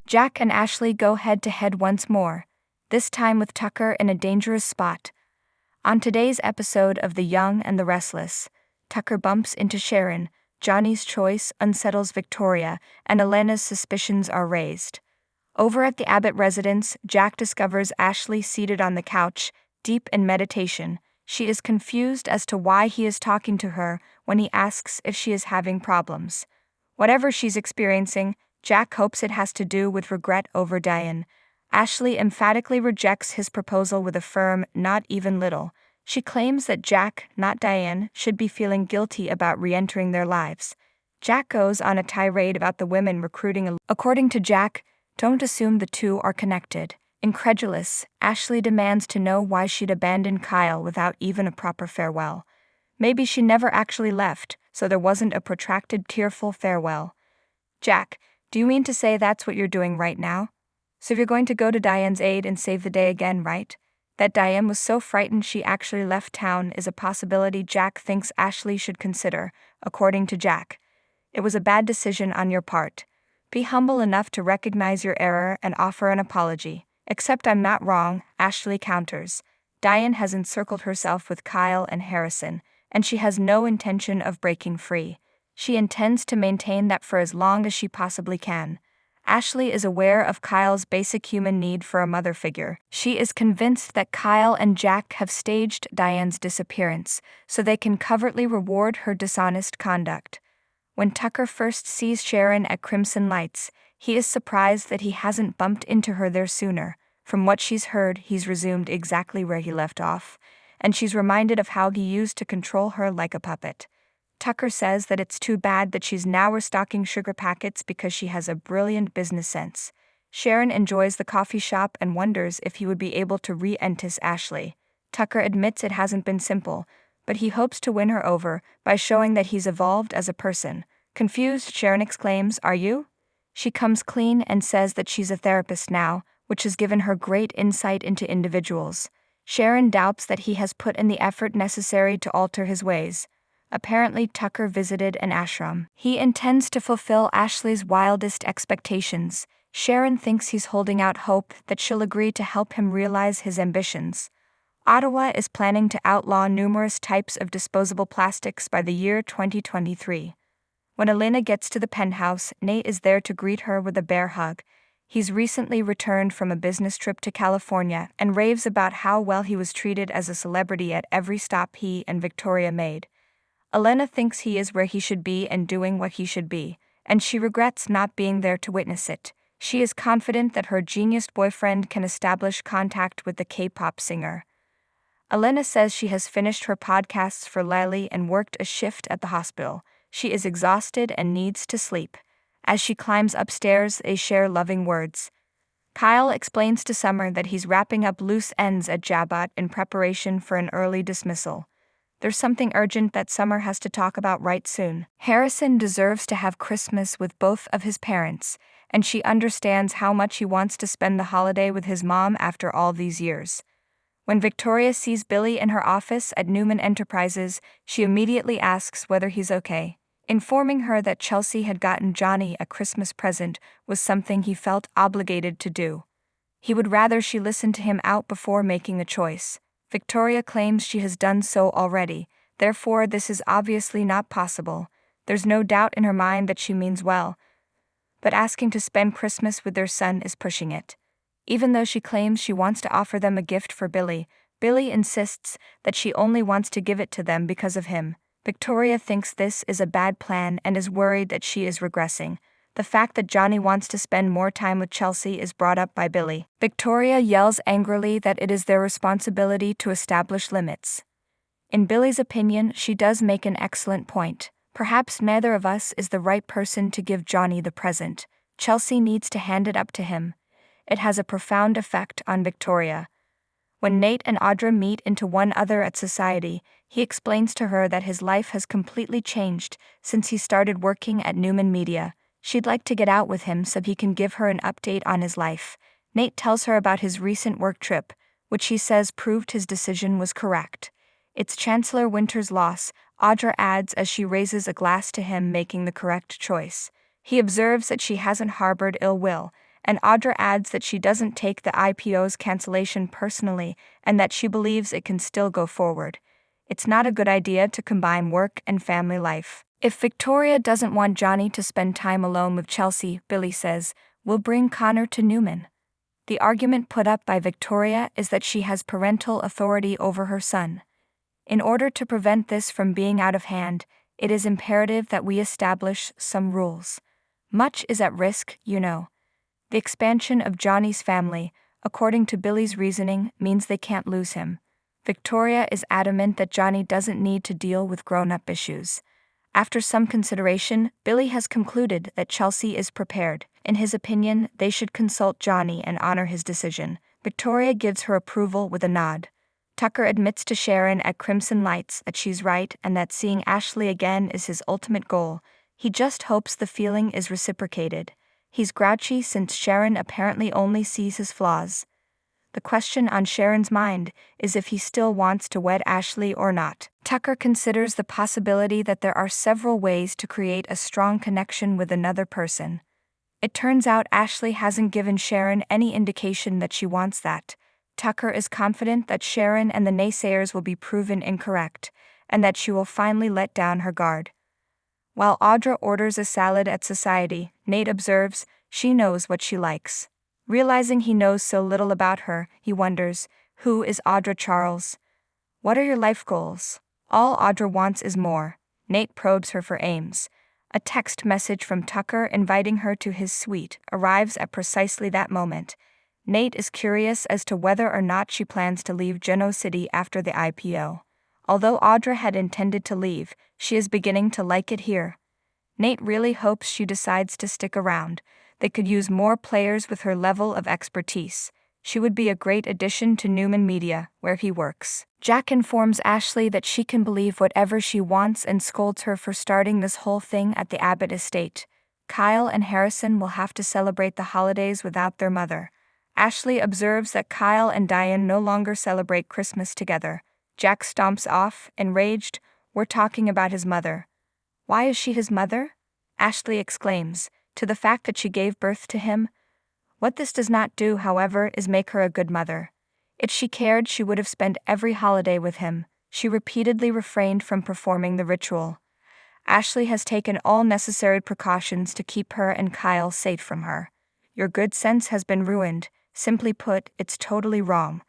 Jack and Ashley go head-to-head once more, this time with Tucker in a dangerous spot. On today's episode of The Young and the Restless, Tucker bumps into Sharon, Johnny's choice unsettles Victoria, and Elena's suspicions are raised. Over at the Abbott residence, Jack discovers Ashley seated on the couch, deep in meditation. She is confused as to why he is talking to her when he asks if she is having problems. Whatever she's experiencing, Jack hopes it has to do with regret over Diane. Ashley emphatically rejects his proposal with a firm, "not even little." She claims that Jack, not Diane, should be feeling guilty about re-entering their lives. Jack goes on a tirade about the women recruiting. According to Jack, don't assume the two are connected. Incredulous, Ashley demands to know why she'd abandoned Kyle without even a proper farewell. Maybe she never actually left, so there wasn't a protracted, tearful farewell. Jack, do you mean to say that's what you're doing right now? So you're going to go to Diane's aid and save the day again, right? That Diane was so frightened she actually left town is a possibility Jack thinks Ashley should consider, according to Jack. It was a bad decision on your part. Be humble enough to recognize your error and offer an apology. Except I'm not wrong, Ashley counters. Diane has encircled herself with Kyle and Harrison, and she has no intention of breaking free. She intends to maintain that for as long as she possibly can. Ashley is aware of Kyle's basic human need for a mother figure. She is convinced that Kyle and Jack have staged Diane's disappearance so they can covertly reward her dishonest conduct. When Tucker first sees Sharon at Crimson Lights, he is surprised that he hasn't bumped into her there sooner. From what she's heard, he's resumed exactly where he left off, and she's reminded of how he used to control her like a puppet. Tucker says that it's too bad that she's now restocking sugar packets because she has a brilliant business sense. Sharon enjoys the coffee shop and wonders if he would be able to re-entice Ashley. Tucker admits it hasn't been simple, but he hopes to win her over by showing that he's evolved as a person. Confused, Sharon exclaims, "Are you?" She comes clean and says that she's a therapist now, which has given her great insight into individuals. Sharon doubts that he has put in the effort necessary to alter his ways. Apparently, Tucker visited an ashram. He intends to fulfill Ashley's wildest expectations. Sharon thinks he's holding out hope that she'll agree to help him realize his ambitions. Ottawa is planning to outlaw numerous types of disposable plastics by the year 2023. When Elena gets to the penthouse, Nate is there to greet her with a bear hug. He's recently returned from a business trip to California and raves about how well he was treated as a celebrity at every stop he and Victoria made. Elena thinks he is where he should be and doing what he should be, and she regrets not being there to witness it. She is confident that her genius boyfriend can establish contact with the K-pop singer. Elena says she has finished her podcasts for Lily and worked a shift at the hospital. She is exhausted and needs to sleep. As she climbs upstairs, they share loving words. Kyle explains to Summer that he's wrapping up loose ends at Jabot in preparation for an early dismissal. There's something urgent that Summer has to talk about right soon. Harrison deserves to have Christmas with both of his parents, and she understands how much he wants to spend the holiday with his mom after all these years. When Victoria sees Billy in her office at Newman Enterprises, she immediately asks whether he's okay. Informing her that Chelsea had gotten Johnny a Christmas present was something he felt obligated to do. He would rather she listen to him out before making a choice. Victoria claims she has done so already, therefore this is obviously not possible. There's no doubt in her mind that she means well, but asking to spend Christmas with their son is pushing it. Even though she claims she wants to offer them a gift for Billy, Billy insists that she only wants to give it to them because of him. Victoria thinks this is a bad plan and is worried that she is regressing. The fact that Johnny wants to spend more time with Chelsea is brought up by Billy. Victoria yells angrily that it is their responsibility to establish limits. In Billy's opinion, she does make an excellent point. Perhaps neither of us is the right person to give Johnny the present. Chelsea needs to hand it up to him. It has a profound effect on Victoria. When Nate and Audra meet into one other at society, he explains to her that his life has completely changed since he started working at Newman Media. She'd like to get out with him so he can give her an update on his life. Nate tells her about his recent work trip, which he says proved his decision was correct. It's Chancellor Winter's loss, Audra adds as she raises a glass to him, making the correct choice. He observes that she hasn't harbored ill will, and Audra adds that she doesn't take the IPO's cancellation personally and that she believes it can still go forward. It's not a good idea to combine work and family life. If Victoria doesn't want Johnny to spend time alone with Chelsea, Billy says, we'll bring Connor to Newman. The argument put up by Victoria is that she has parental authority over her son. In order to prevent this from being out of hand, it is imperative that we establish some rules. Much is at risk, you know. The expansion of Johnny's family, according to Billy's reasoning, means they can't lose him. Victoria is adamant that Johnny doesn't need to deal with grown-up issues. After some consideration, Billy has concluded that Chelsea is prepared. In his opinion, they should consult Johnny and honor his decision. Victoria gives her approval with a nod. Tucker admits to Sharon at Crimson Lights that she's right and that seeing Ashley again is his ultimate goal. He just hopes the feeling is reciprocated. He's grouchy since Sharon apparently only sees his flaws. The question on Sharon's mind is if he still wants to wed Ashley or not. Tucker considers the possibility that there are several ways to create a strong connection with another person. It turns out Ashley hasn't given Sharon any indication that she wants that. Tucker is confident that Sharon and the naysayers will be proven incorrect, and that she will finally let down her guard. While Audra orders a salad at Society, Nate observes she knows what she likes. Realizing he knows so little about her, he wonders, who is Audra Charles? What are your life goals? All Audra wants is more. Nate probes her for aims. A text message from Tucker inviting her to his suite arrives at precisely that moment. Nate is curious as to whether or not she plans to leave Geno City after the IPO. Although Audra had intended to leave, she is beginning to like it here. Nate really hopes she decides to stick around. They could use more players with her level of expertise. She would be a great addition to Newman Media, where he works. Jack informs Ashley that she can believe whatever she wants and scolds her for starting this whole thing at the Abbott estate. Kyle and Harrison will have to celebrate the holidays without their mother. Ashley observes that Kyle and Diane no longer celebrate Christmas together. Jack stomps off, enraged. We're talking about his mother. Why is she his mother? Ashley exclaims, to the fact that she gave birth to him. What this does not do, however, is make her a good mother. If she cared, she would have spent every holiday with him. She repeatedly refrained from performing the ritual. Ashley has taken all necessary precautions to keep her and Kyle safe from her. Your good sense has been ruined. Simply put, it's totally wrong.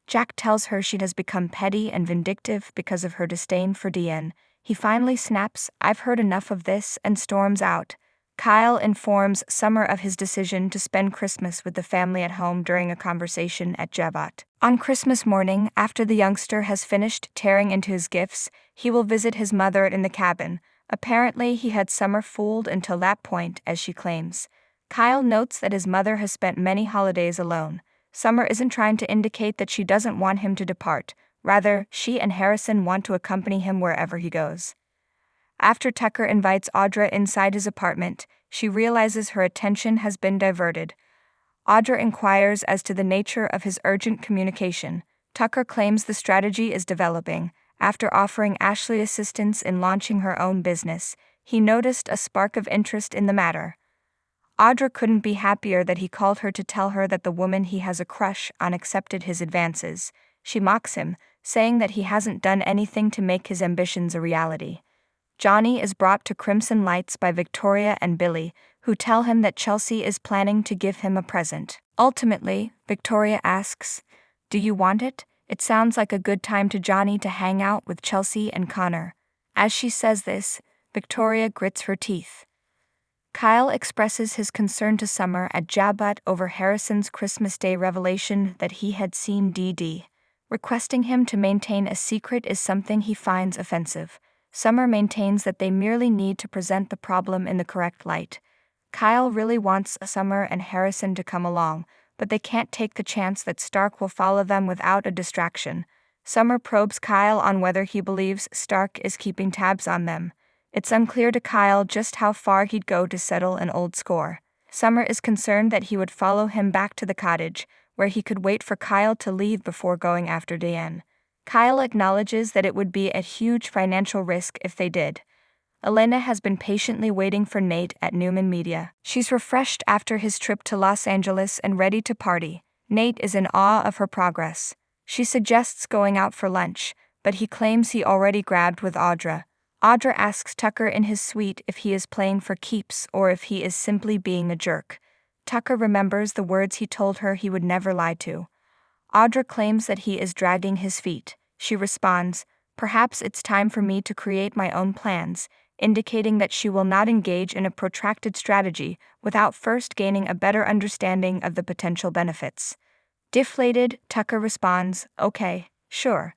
Jack tells her she has become petty and vindictive because of her disdain for Diane. He finally snaps, I've heard enough of this, and storms out. Kyle informs Summer of his decision to spend Christmas with the family at home during a conversation at Jabbot. On Christmas morning, after the youngster has finished tearing into his gifts, he will visit his mother in the cabin. Apparently, he had Summer fooled until that point, as she claims. Kyle notes that his mother has spent many holidays alone. Summer isn't trying to indicate that she doesn't want him to depart. Rather, she and Harrison want to accompany him wherever he goes. After Tucker invites Audra inside his apartment, she realizes her attention has been diverted. Audra inquires as to the nature of his urgent communication. Tucker claims the strategy is developing. After offering Ashley assistance in launching her own business, he noticed a spark of interest in the matter. Audra couldn't be happier that he called her to tell her that the woman he has a crush on accepted his advances. She mocks him, saying that he hasn't done anything to make his ambitions a reality. Johnny is brought to Crimson Lights by Victoria and Billy, who tell him that Chelsea is planning to give him a present. Ultimately, Victoria asks, "Do you want it?" It sounds like a good time to Johnny to hang out with Chelsea and Connor. As she says this, Victoria grits her teeth. Kyle expresses his concern to Summer at Jabbot over Harrison's Christmas Day revelation that he had seen Dee. Requesting him to maintain a secret is something he finds offensive. Summer maintains that they merely need to present the problem in the correct light. Kyle really wants Summer and Harrison to come along, but they can't take the chance that Stark will follow them without a distraction. Summer probes Kyle on whether he believes Stark is keeping tabs on them. It's unclear to Kyle just how far he'd go to settle an old score. Summer is concerned that he would follow him back to the cottage, where he could wait for Kyle to leave before going after Diane. Kyle acknowledges that it would be a huge financial risk if they did. Elena has been patiently waiting for Nate at Newman Media. She's refreshed after his trip to Los Angeles and ready to party. Nate is in awe of her progress. She suggests going out for lunch, but he claims he already grabbed with Audra. Audra asks Tucker in his suite if he is playing for keeps or if he is simply being a jerk. Tucker remembers the words he told her he would never lie to. Audra claims that he is dragging his feet. She responds, "Perhaps it's time for me to create my own plans," indicating that she will not engage in a protracted strategy without first gaining a better understanding of the potential benefits. Deflated, Tucker responds, "Okay, sure.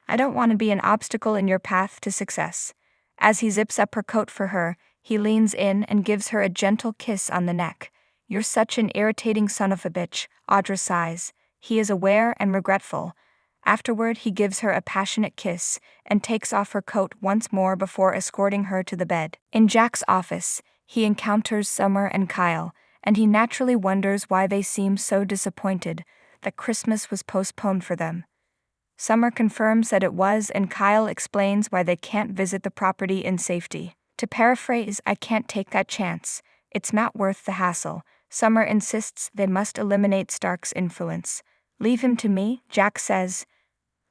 I don't want to be an obstacle in your path to success." As he zips up her coat for her, he leans in and gives her a gentle kiss on the neck. "You're such an irritating son of a bitch," Audra sighs. He is aware and regretful. Afterward, he gives her a passionate kiss and takes off her coat once more before escorting her to the bed. In Jack's office, he encounters Summer and Kyle, and he naturally wonders why they seem so disappointed that Christmas was postponed for them. Summer confirms that it was, and Kyle explains why they can't visit the property in safety. To paraphrase, "I can't take that chance. It's not worth the hassle." Summer insists they must eliminate Stark's influence. "Leave him to me," Jack says.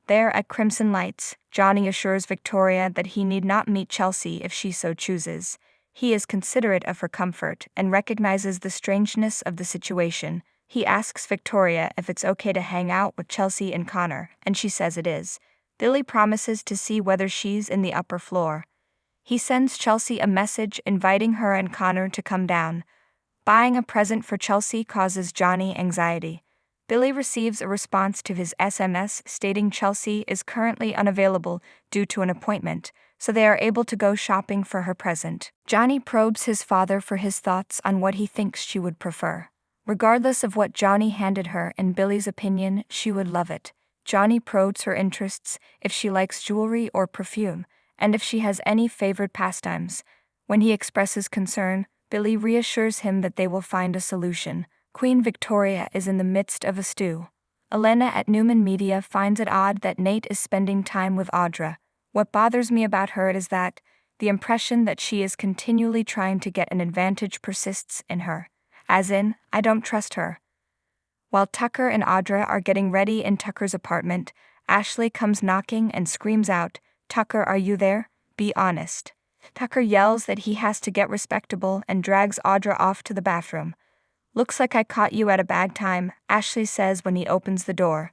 There at Crimson Lights, Johnny assures Victoria that he need not meet Chelsea if she so chooses. He is considerate of her comfort and recognizes the strangeness of the situation. He asks Victoria if it's okay to hang out with Chelsea and Connor, and she says it is. Billy promises to see whether she's in the upper floor. He sends Chelsea a message inviting her and Connor to come down. Buying a present for Chelsea causes Johnny anxiety. Billy receives a response to his SMS stating Chelsea is currently unavailable due to an appointment, so they are able to go shopping for her present. Johnny probes his father for his thoughts on what he thinks she would prefer. Regardless of what Johnny handed her, in Billy's opinion, she would love it. Johnny probes her interests, if she likes jewelry or perfume, and if she has any favored pastimes. When he expresses concern, Billy reassures him that they will find a solution. Queen Victoria is in the midst of a stew. Elena at Newman Media finds it odd that Nate is spending time with Audra. "What bothers me about her is that the impression that she is continually trying to get an advantage persists in her. As in, I don't trust her." While Tucker and Audra are getting ready in Tucker's apartment, Ashley comes knocking and screams out, "Tucker, are you there? Be honest." Tucker yells that he has to get respectable and drags Audra off to the bathroom. "Looks like I caught you at a bad time," Ashley says when he opens the door.